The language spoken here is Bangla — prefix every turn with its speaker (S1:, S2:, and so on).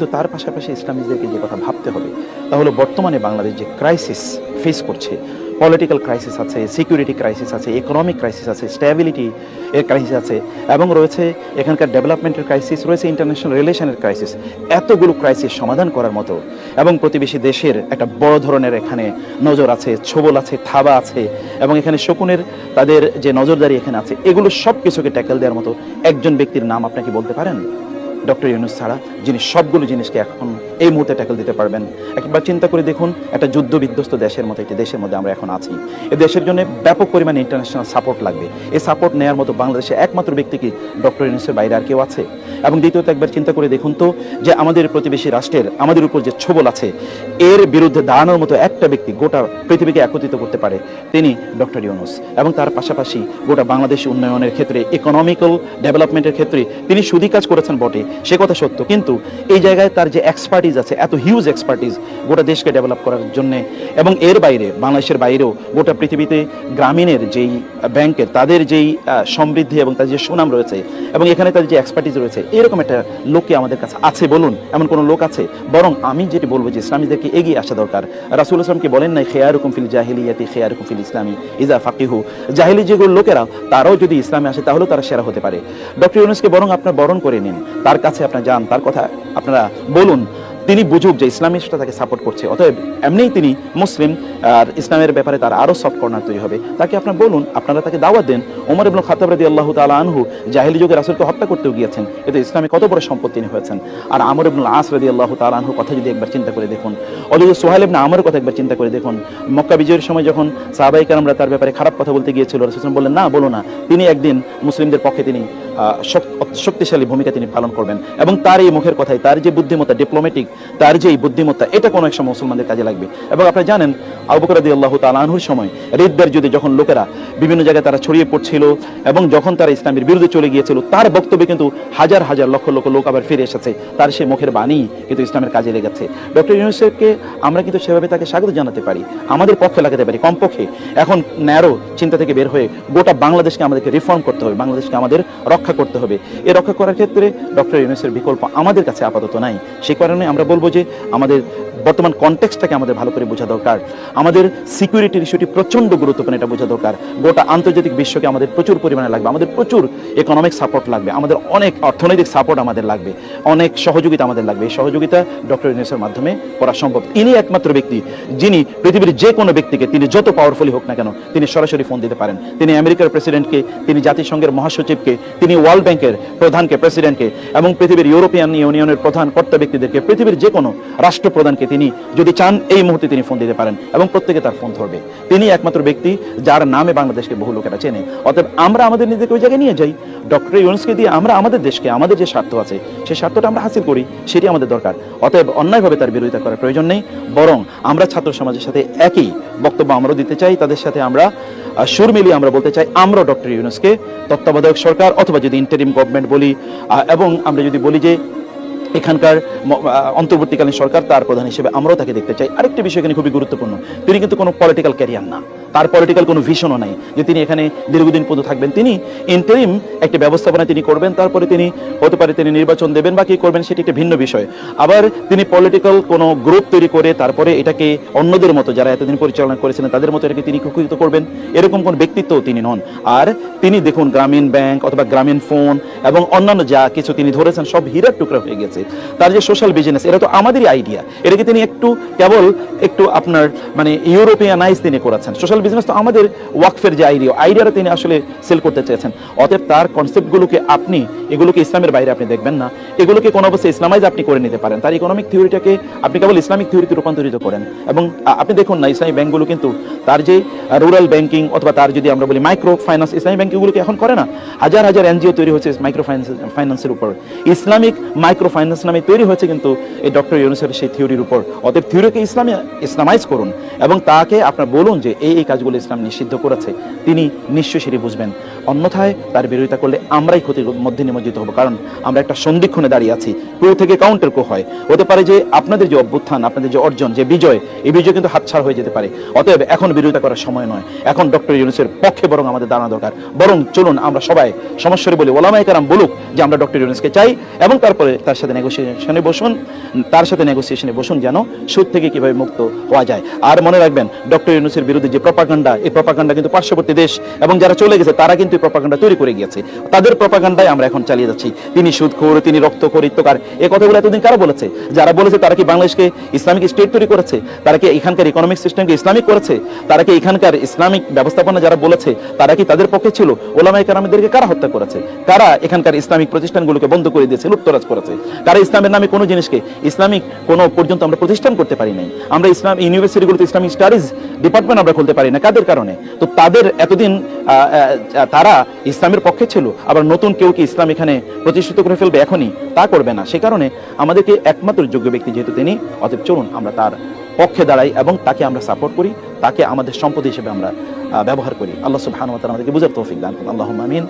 S1: কিন্তু তার পাশাপাশি ইসলামিকদেরকে যে কথা ভাবতে হবে তা হলো বর্তমানে বাংলাদেশ যে ক্রাইসিস ফেস করছে, পলিটিক্যাল ক্রাইসিস আছে, সিকিউরিটি ক্রাইসিস আছে, ইকোনমিক ক্রাইসিস আছে, স্ট্যাবিলিটি এর ক্রাইসিস আছে, এবং রয়েছে এখানকার ডেভেলপমেন্টের ক্রাইসিস, রয়েছে ইন্টারন্যাশনাল রিলেশনের ক্রাইসিস। এতগুলো ক্রাইসিস সমাধান করার মতো এবং প্রতিবেশী দেশের একটা বড় ধরনের এখানে নজর আছে, ছোবল আছে, থাবা আছে, এবং এখানে শকুনের তাদের যে নজরদারি এখানে আছে, এগুলো সব কিছুকে ট্যাকেল দেওয়ার মতো একজন ব্যক্তির নাম আপনাকে বলতে পারেন? ডক্টর ইউনূস ছাড়া, যিনি সবগুলো জিনিসকে এখন এই মুহূর্তে ট্যাকেল দিতে পারবেন। একবার চিন্তা করে দেখুন, একটা যুদ্ধ বিধ্বস্ত দেশের মতো একটি দেশের মধ্যে আমরা এখন আছি। এই দেশের জন্য ব্যাপক পরিমাণে ইন্টারন্যাশনাল সাপোর্ট লাগবে। এই সাপোর্ট নেওয়ার মতো বাংলাদেশে একমাত্র ব্যক্তি কি ডক্টর ইউনূসের বাইরে আর কেউ আছে? এবং দ্বিতীয়ত একবার চিন্তা করে দেখুন তো, যে আমাদের প্রতিবেশী রাষ্ট্রের আমাদের উপর যে ছোবল আছে, এর বিরুদ্ধে দাঁড়ানোর মতো একটা ব্যক্তি গোটা পৃথিবীকে একত্রিত করতে পারে, তিনি ডক্টর ইউনূস। এবং তার পাশাপাশি গোটা বাংলাদেশ উন্নয়নের ক্ষেত্রে, ইকোনমিক্যাল ডেভেলপমেন্টের ক্ষেত্রে তিনি সুদী কাজ করেছেন বটে, সে কথা সত্য, কিন্তু এই জায়গায় তার যে এক্সপার্টিজ আছে, এত হিউজ এক্সপার্টিজ গোটা দেশকে ডেভেলপ করার জন্য, এবং এর বাইরে বাংলাদেশের বাইরেও গোটা পৃথিবীতে গ্রামীণের যেই ব্যাংকের তাদের যেই সমৃদ্ধি এবং তাদের যে সুনাম রয়েছে, এবং এখানে তাদের যে এক্সপার্টিজ রয়েছে, এরকম একটা লোককে আমাদের কাছে আছে বলুন? এমন কোনো লোক আছে? বরং আমি যেটি বলবো যে ইসলামীদেরকে এগিয়ে আসা দরকার। রাসূল ইসলামকে বলেন নাই খেয়ারুকুম ফিল জাহিলিয়াতি খেয়ারুকুম ফিল ইসলামি ইজা ফাকিহু, জাহিলি যেগুলো লোকেরা তারাও যদি ইসলামে আসে তাহলেও তারা সেরা হতে পারে। ডক্টর ইউনূসকে বরং আপনারা বরণ করে নিন, তার কাছে আপনারা যান, তার কথা আপনারা বলুন, তিনি বুঝুক যে ইসলামিস্টরা তাকে সাপোর্ট করছে, অতএব এমনিই তিনি মুসলিম, আর ইসলামের ব্যাপারে তার আরও সফট কর্নার তৈরি হবে। তাকে আপনারা বলুন, আপনারা তাকে দাওয়াত দেন। ওমর ইবনে খাত্তাব রাদিয়াল্লাহু তাআলা আনহু জাহেলি যুগে রাসূলকে হত্যা করতেও গিয়েছেন, এতে ইসলামে কত বড় সম্পদ তিনি হয়েছেন। আর আমর ইবনে আস রাদিয়াল্লাহু তাআলা আনহুর কথা যদি একবার চিন্তা করে দেখুন, অথচ সোহাইল ইবনে আমরের কথা একবার চিন্তা করে দেখুন, মক্কা বিজয়ের সময় যখন সাহাবায়ে কেরামরা তার ব্যাপারে খারাপ কথা বলতে গিয়েছিল, রাসূল বললেন না, বলো না, তিনি একদিন মুসলিমদের পক্ষে তিনি শক্তিশালী ভূমিকা তিনি পালন করবেন, এবং তার এই মুখের কথাই, তার যে বুদ্ধিমত্তা, ডিপ্লোম্যাটিক তার যে বুদ্ধিমত্তা, এটা কোনো এক সময় মুসলমানদের কাজে লাগবে। এবং আপনারা জানেন আবু বকর রাদিয়াল্লাহু তাআলা আনহুর সময় রিদ্দার যুদ্ধে যখন লোকেরা বিভিন্ন জায়গায় তারা ছড়িয়ে পড়ছিল, এবং যখন তারা ইসলামের বিরুদ্ধে চলে গিয়েছিল, তার বক্তব্যে কিন্তু হাজার হাজার লক্ষ লক্ষ লোক আবার ফিরে এসেছে, তার সেই মুখের বাণী কিন্তু ইসলামের কাজে লেগেছে। ডক্টর ইউনূসকে আমরা কিন্তু সেভাবে তাকে স্বাগত জানাতে পারি, আমাদের পক্ষে লাগাতে পারি। কমপক্ষে এখন ন্যারো চিন্তা থেকে বের হয়ে গোটা বাংলাদেশকে আমাদেরকে রিফর্ম করতে হবে, বাংলাদেশকে আমাদের রক্ষা করতে হবে। এই রক্ষা করার ক্ষেত্রে ডক্টর ইউনূসের বিকল্প আমাদের কাছে আপাতত নাই। সেই কারণে আমরা বলবো যে আমাদের বর্তমান কনটেক্সটটাকে আমাদের ভালো করে বোঝা দরকার, আমাদের সিকিউরিটির ইস্যুটি প্রচণ্ড গুরুত্বপূর্ণ, এটা বোঝা দরকার। গোটা আন্তর্জাতিক বিশ্বকে আমাদের প্রচুর পরিমাণে লাগবে, আমাদের প্রচুর ইকোনমিক সাপোর্ট লাগবে, আমাদের অনেক অর্থনৈতিক সাপোর্ট আমাদের লাগবে, অনেক সহযোগিতা আমাদের লাগবে। এই সহযোগিতা ডক্টর ইউনূসের মাধ্যমে করা সম্ভব। ইনি একমাত্র ব্যক্তি যিনি পৃথিবীর যে কোনো ব্যক্তিকে, তিনি যত পাওয়ারফুলি হোক না কেন, তিনি সরাসরি ফোন দিতে পারেন। তিনি আমেরিকার প্রেসিডেন্টকে, তিনি জাতিসংঘের মহাসচিবকে, তিনি ওয়ার্ল্ড ব্যাংকের প্রধানকে, প্রেসিডেন্টকে, এবং পৃথিবীর ইউরোপিয়ান ইউনিয়নের প্রধান কর্তা ব্যক্তিদেরকে, পৃথিবীর যে কোনো রাষ্ট্রপ্রধানকে তিনি যদি চান এই মুহূর্তে তিনি ফোন দিতে পারেন, এবং প্রত্যেকে তার ফোন ধরবে। তিনি একমাত্র ব্যক্তি যার নামে বাংলাদেশকে বহু লোকেরা চেনে। অতএব আমরা আমাদের নিজেকে ওই জায়গায় নিয়ে যাই, ডক্টর ইউনূসকে দিয়ে আমরা আমাদের দেশকে, আমাদের যে স্বার্থ আছে সেই স্বার্থটা আমরা হাসিল করি, সেটি আমাদের দরকার। অতএব অন্যায়ভাবে তার বিরোধিতা করার প্রয়োজন নেই, বরং আমরা ছাত্র সমাজের সাথে একই বক্তব্য আমরাও দিতে চাই, তাদের সাথে আমরা সুর মিলিয়ে আমরা বলতে চাই, আমরা ডক্টর ইউনূসকে তত্ত্বাবধায়ক সরকার, অথবা যদি ইন্টারিম গভর্নমেন্ট বলি, এবং আমরা যদি বলি যে এখানকার অন্তর্বর্তীকালীন সরকার, তার প্রধান হিসেবে আমরাও তাকে দেখতে চাই। আরেকটি বিষয় এখানে খুবই গুরুত্বপূর্ণ, তিনি কিন্তু কোনো পলিটিক্যাল ক্যারিয়ার না, তার পলিটিক্যাল কোনো ভিশনও নাই যে তিনি এখানে দীর্ঘদিন পর্যন্ত থাকবেন। তিনি ইন্টারিম একটা ব্যবস্থাপনা তিনি করবেন, তারপরে তিনি হতে পারে তিনি নির্বাচন দেবেন বা কি করবেন সেটি একটা ভিন্ন বিষয়। আবার তিনি পলিটিক্যাল কোনো গ্রুপ তৈরি করে তারপরে এটাকে অন্যদের মতো যারা এতদিন পরিচালনা করেছিলেন তাদের মতো এটাকে তিনি কুকুরিত করবেন, এরকম কোন ব্যক্তিত্ব তিনি নন। আর তিনি দেখুন গ্রামীণ ব্যাংক অথবা গ্রামীণ ফোন এবং অন্যান্য যা কিছু তিনি ধরেছেন সব হীরার টুকরা হয়ে গেছে। তার যে সোশ্যাল বিজনেস, এটা তো আমাদেরই আইডিয়া, এটাকে তিনি কেবল একটু আপনার মানে ইউরোপিয়ানাইজ তিনি করেছেন। সোশ্যাল বিজনেস তো আমাদের ওয়াকফের যে আইডিয়াটা তিনি আসলে সেল করতে চেয়েছেন। অতএব তার কনসেপ্টগুলোকে এগুলোকে ইসলামের বাইরে আপনি দেখবেন না, এগুলোকে কোনো অবস্থায় ইসলামাইজ আপনি করে নিতে পারেন। তার ইকোনমিক থিওরিটাকে আপনি কেবল ইসলামিক থিওরিতে রূপান্তরিত করেন। এবং আপনি দেখুন না, ইসলামিক ব্যাংকগুলো কিন্তু তার যে রুরাল ব্যাংকিং অথবা তার যদি আমরা বলি মাইক্রো ফাইন্যান্স, ইসলামিক ব্যাংকগুলোকে এখন করে না, হাজার হাজার এনজিও তৈরি হচ্ছে মাইক্রো ফাইন্যান্সের উপর। ইসলামিক মাইক্রো ফাইন্যান্স নামে তৈরি হয়েছে কিন্তু এই ডক্টর ইউনূসের সেই থিওরির উপর। অতএব থিওরিকে ইসলামাইজ করুন এবং তাকে আপনার বলুন যে এই কাজগুলো ইসলাম নিষিদ্ধ করেছে, তিনি নিশ্চয়ই সেটি বুঝবেন। অন্যথায় তার বিরোধিতা করলে আমরাই ক্ষতির মধ্যে নিমজ্জিত হব, কারণ আমরা একটা সন্ধিক্ষণে দাঁড়িয়ে আছি। ক্রু থেকে কাউন্টার ক্রু হয়, হতে পারে যে আপনাদের যে অভ্যুত্থান, আপনাদের যে অর্জন, যে বিজয়, এই বিজয় কিন্তু হাতছাড়া হয়ে যেতে পারে। অতএব এখন বিরোধিতা করার সময় নয়, এখন ডক্টর ইউনূসের পক্ষে বরং আমাদের দাঁড়ানো দরকার। বরং চলুন আমরা সবাই সমস্যারে বলি, ওলামায়ে কেরাম বলুক যে আমরা ডক্টর ইউনূসকে চাই, এবং তারপরে তার সাথে নেগোসিয়েশনে বসুন যেন সুদ থেকে কিভাবে মুক্ত হওয়া যায়। আর মনে রাখবেন, ডক্টর ইউনূসের বিরুদ্ধে যে প্রপাগান্ডা, এই প্রপাগান্ডা কিন্তু পার্শ্ববর্তী দেশ এবং যারা চলে গেছে তারা কিন্তু এই প্রপাগান্ডা তৈরি করে গিয়েছে। তাদের প্রপাগান্ডায় আমরা এখন চালিয়ে যাচ্ছি। তিনি সুদখোর, তিনি রক্তখোর, ইত্তকার, এই কথাগুলো এতদিন কারা বলেছে? যারা বলেছে তারা কি বাংলাদেশকে ইসলামিক স্টেট তৈরি করেছে? তারা কি এখানকার ইকোনমিক সিস্টেমকে ইসলামিক করেছে? তারা কি এখানকার ইসলামিক ব্যবস্থাপনা যারা বলেছে তারা কি তাদের পক্ষে ছিল? ওলামায়ে কেরামদেরকে কারা হত্যা করেছে? কারা এখানকার ইসলামিক প্রতিষ্ঠানগুলোকে বন্ধ করে দিয়েছে, লুটতরাজ করেছে? কারা ইসলামের নামে কোনো জিনিসকে ইসলামিক কোনো পর্যন্ত আমরা প্রতিষ্ঠান করতে পারি নাই? আমরা ইসলাম ইউনিভার্সিটিগুলোতে ইসলামিক স্টাডিজ ডিপার্টমেন্ট আমরা খুলতে পারি না, কাদের কারণে? তো তাদের এতদিন তারা ইসলামের পক্ষে ছিল, আবার নতুন কেউ কি ইসলাম এখানে প্রতিষ্ঠিত করে ফেলবে এখনই? তা করবে না। সে কারণে আমাদেরকে একমাত্র যোগ্য ব্যক্তি যেহেতু তিনি, অতএব চলুন আমরা তার পক্ষে দাঁড়াই এবং তাকে আমরা সাপোর্ট করি, তাকে আমাদের সম্পদ হিসেবে আমরা ব্যবহার করি। আল্লাহ সুবহানাহু ওয়া তাআলা আমাদেরকে বুঝার তৌফিক দান করুন। আল্লাহুম্মা আমিন।